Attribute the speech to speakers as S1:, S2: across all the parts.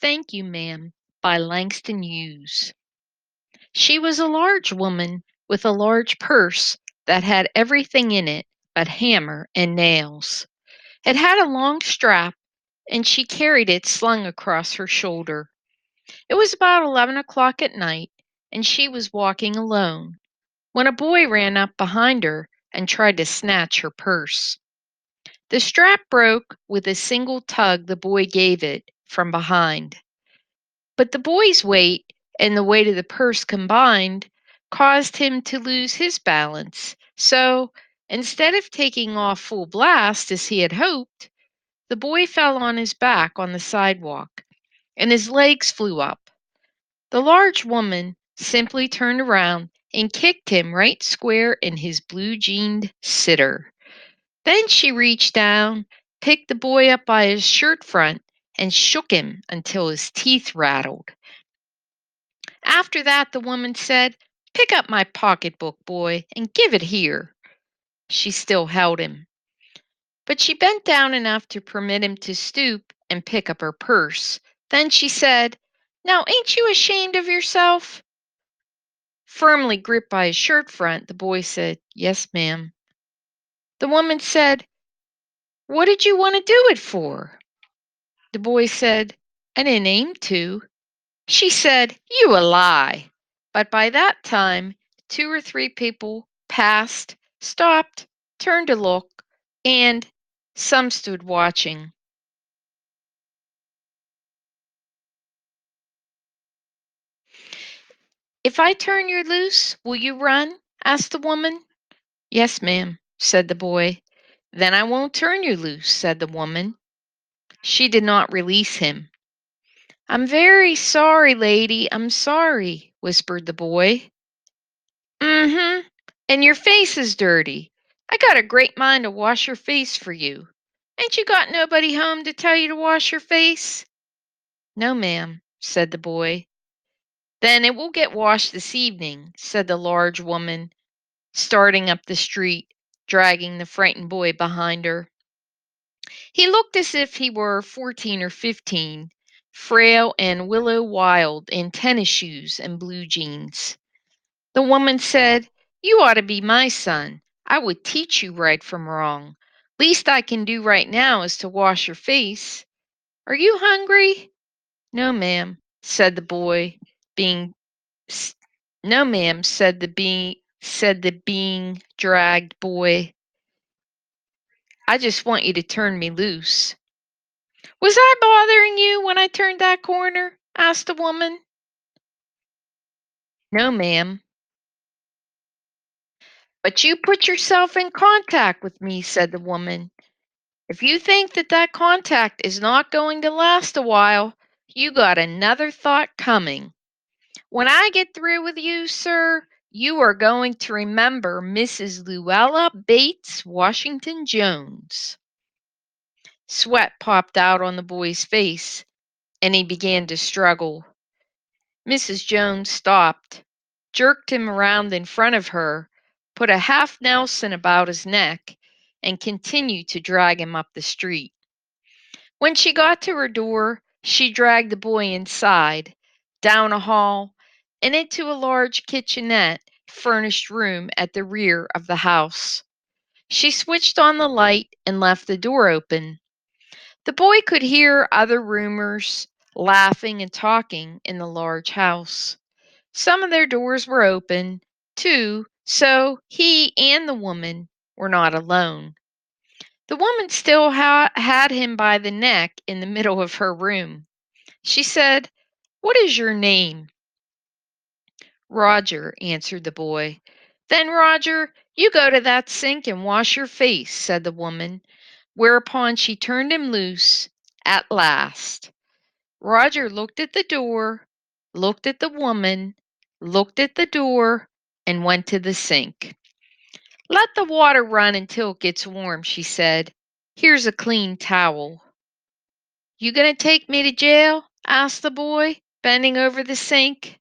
S1: Thank You, Ma'am by Langston Hughes. She was a large woman with a large purse that had everything in it but hammer and nails. It had a long strap, and she carried it slung across her shoulder. It was about 11 o'clock at night, and she was walking alone, when a boy ran up behind her and tried to snatch her purse. The strap broke with a single tug the boy gave it from behind. But the boy's weight and the weight of the purse combined caused him to lose his balance. So, instead of taking off full blast as he had hoped, the boy fell on his back on the sidewalk, and his legs flew up. The large woman simply turned around and kicked him right square in his blue jeaned sitter. Then she reached down, picked the boy up by his shirt front, and shook him until his teeth rattled. After that, the woman said, "Pick up my pocketbook, boy, and give it here." She still held him, but she bent down enough to permit him to stoop and pick up her purse. Then she said, "Now, ain't you ashamed of yourself?" Firmly gripped by his shirt front, the boy said, "Yes, ma'am." The woman said, "What did you want to do it for?" The boy said, "I didn't aim to." She said, "You a lie." But by that time, two or three people passed, stopped, turned to look, and some stood watching. "If I turn you loose, will you run?" asked the woman. "Yes, ma'am," said the boy. "Then I won't turn you loose," said the woman. She did not release him. "I'm very sorry, lady, I'm sorry," whispered the boy. "Mm-hmm. And your face is dirty. I got a great mind to wash your face for you. Ain't you got nobody home to tell you to wash your face?" "No, ma'am," said the boy. "Then it will get washed this evening," said the large woman, starting up the street, dragging the frightened boy behind her. He looked as if he were 14 or 15, frail and willow wild in tennis shoes and blue jeans. The woman said, "You ought to be my son. I would teach you right from wrong. Least I can do right now is to wash your face. Are you hungry?" "No, ma'am," said the boy, being s- "No, ma'am," said the being dragged boy. "I just want you to turn me loose." "Was I bothering you when I turned that corner?" asked the woman. "No, ma'am." "But you put yourself in contact with me," said the woman. "If you think that that contact is not going to last a while, you got another thought coming. When I get through with you, sir, you are going to remember Mrs. Luella Bates Washington Jones." Sweat popped out on the boy's face, and he began to struggle. Mrs. Jones stopped, jerked him around in front of her, put a half Nelson about his neck, and continued to drag him up the street. When she got to her door, she dragged the boy inside, down a hall, and into a large kitchenette furnished room at the rear of the house. She switched on the light and left the door open. The boy could hear other roomers laughing and talking in the large house. Some of their doors were open, too, so he and the woman were not alone. The woman still had him by the neck in the middle of her room. She said, "What is your name?" "Roger," answered the boy. "Then, Roger, you go to that sink and wash your face," said the woman, whereupon she turned him loose at last. Roger looked at the door, looked at the woman, looked at the door, and went to the sink. "Let the water run until it gets warm," she said. "Here's a clean towel." "You going to take me to jail?" asked the boy, bending over the sink.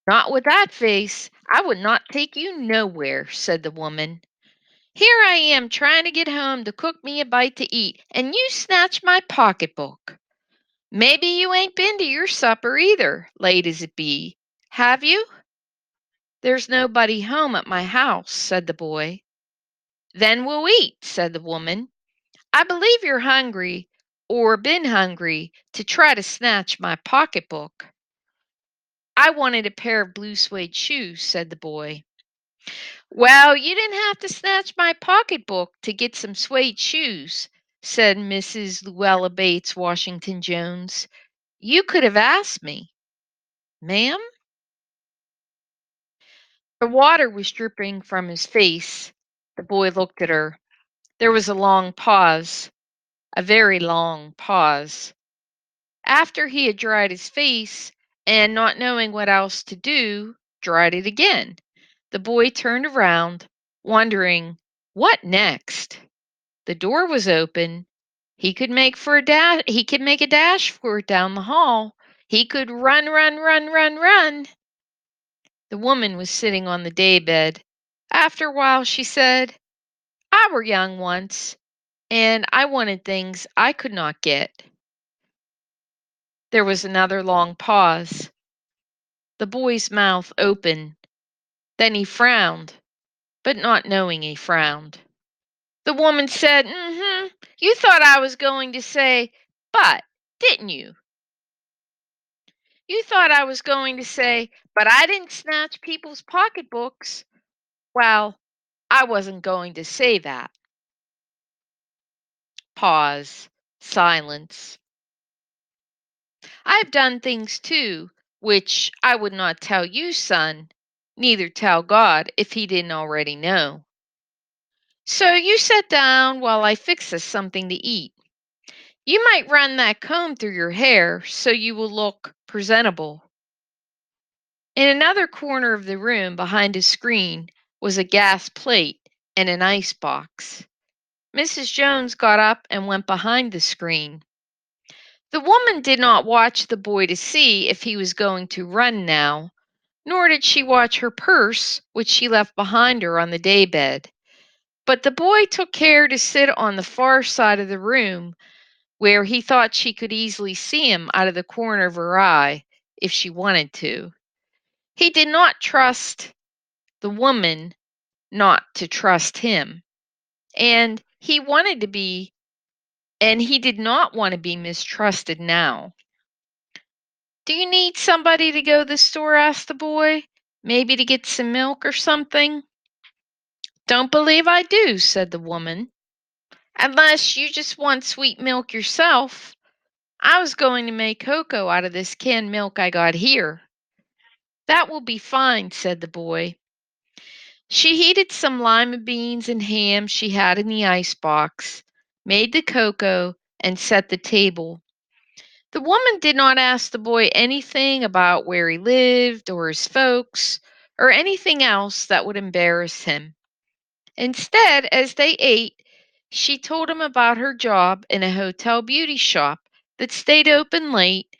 S1: "Not with that face. I would not take you nowhere," said the woman. Here I am trying to get home to cook me a bite to eat, and you snatch my pocketbook. Maybe you ain't been to your supper either, late as it be. Have you? There's nobody home at my house, said the boy. Then we'll eat, said the woman. I believe you're hungry, or been hungry, to try to snatch my pocketbook. I wanted a pair of blue suede shoes, said the boy. Well, you didn't have to snatch my pocketbook to get some suede shoes, said Mrs. Luella Bates Washington Jones. You could have asked me. Ma'am? The water was dripping from his face. The boy looked at her. There was a long pause, a very long pause. After he had dried his face, and not knowing what else to do, dried it again, the boy turned around, wondering what next. The door was open. He could make a dash for it down the hall. He could run, run, run, run, run. The woman was sitting on the daybed. After a while she said, I were young once, and I wanted things I could not get. There was another long pause. The boy's mouth opened. Then he frowned, but not knowing he frowned. The woman said, you thought I was going to say, but, didn't you? You thought I was going to say, but I didn't snatch people's pocketbooks. Well, I wasn't going to say that. Pause. Silence. I've done things too, which I would not tell you, son, neither tell God if he didn't already know. So you sit down while I fix us something to eat. You might run that comb through your hair so you will look presentable. In another corner of the room, behind a screen, was a gas plate and an ice box. Mrs. Jones got up and went behind the screen. The woman did not watch the boy to see if he was going to run now, nor did she watch her purse, which she left behind her on the daybed. But the boy took care to sit on the far side of the room, where he thought she could easily see him out of the corner of her eye, if she wanted to. He did not trust the woman not to trust him, and he did not want to be mistrusted now. Do you need somebody to go to the store? Asked the boy. Maybe to get some milk or something? Don't believe I do, said the woman. Unless you just want sweet milk yourself. I was going to make cocoa out of this canned milk I got here. That will be fine, said the boy. She heated some lima beans and ham she had in the ice box, made the cocoa, and set the table. The woman did not ask the boy anything about where he lived or his folks or anything else that would embarrass him. Instead, as they ate, she told him about her job in a hotel beauty shop that stayed open late,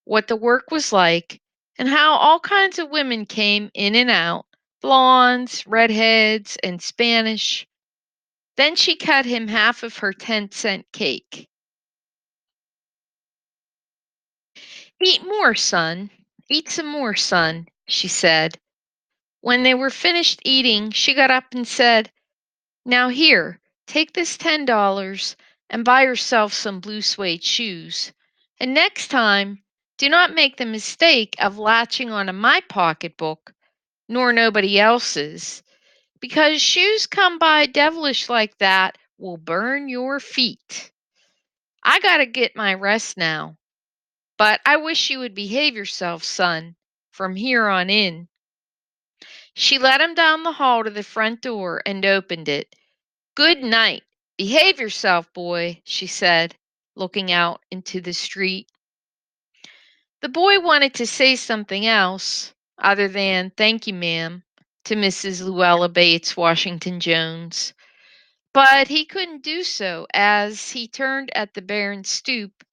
S1: what the work was like, and how all kinds of women came in and out, blondes, redheads, and Spanish. Then she cut him half of her 10-cent cake. Eat more, son. Eat some more, son, she said. When they were finished eating, she got up and said, Now here, take this $10 and buy yourself some blue suede shoes. And next time, do not make the mistake of latching onto my pocketbook, nor nobody else's, because shoes come by devilish like that will burn your feet. I gotta get my rest now, but I wish you would behave yourself, son, from here on in. She led him down the hall to the front door and opened it. Good night. Behave yourself, boy, she said, looking out into the street. The boy wanted to say something else, other than thank you, ma'am, to Mrs. Luella Bates Washington Jones, but he couldn't do so as he turned at the barren stoop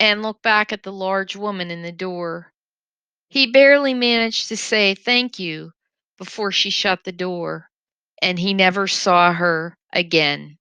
S1: and looked back at the large woman in the door. He barely managed to say thank you before she shut the door. and he never saw her again.